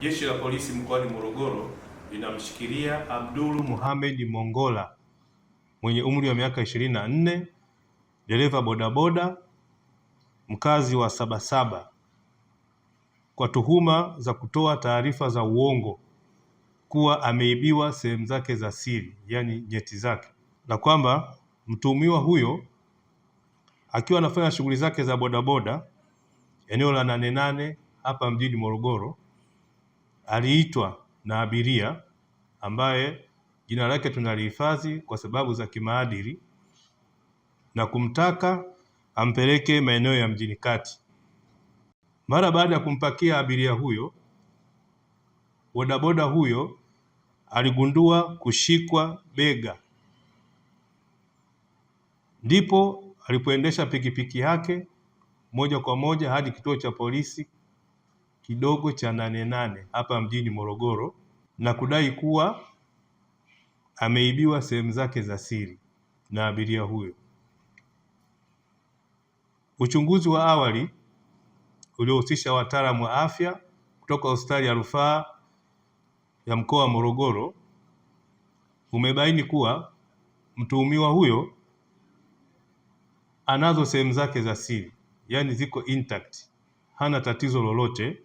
Jeshi la Polisi mkoani Morogoro linamshikilia Abdul Mohamed Mongola mwenye umri wa miaka 24, dereva bodaboda, mkazi wa Sabasaba, kwa tuhuma za kutoa taarifa za uongo kuwa ameibiwa sehemu zake za siri, yani nyeti zake, na kwamba mtuhumiwa huyo akiwa anafanya shughuli zake za bodaboda eneo la 88 hapa mjini Morogoro, aliitwa na abiria ambaye jina lake tunalihifadhi kwa sababu za kimaadili, na kumtaka ampeleke maeneo ya mjini kati. Mara baada ya kumpakia abiria huyo, bodaboda huyo aligundua kushikwa bega, ndipo alipoendesha pikipiki yake moja kwa moja hadi kituo cha polisi kidogo cha 88 hapa mjini Morogoro na kudai kuwa ameibiwa sehemu zake za siri na abiria huyo. Uchunguzi wa awali uliohusisha wataalamu wa afya kutoka hospitali ya rufaa ya mkoa wa Morogoro umebaini kuwa mtuhumiwa huyo anazo sehemu zake za siri, yani ziko intact, hana tatizo lolote,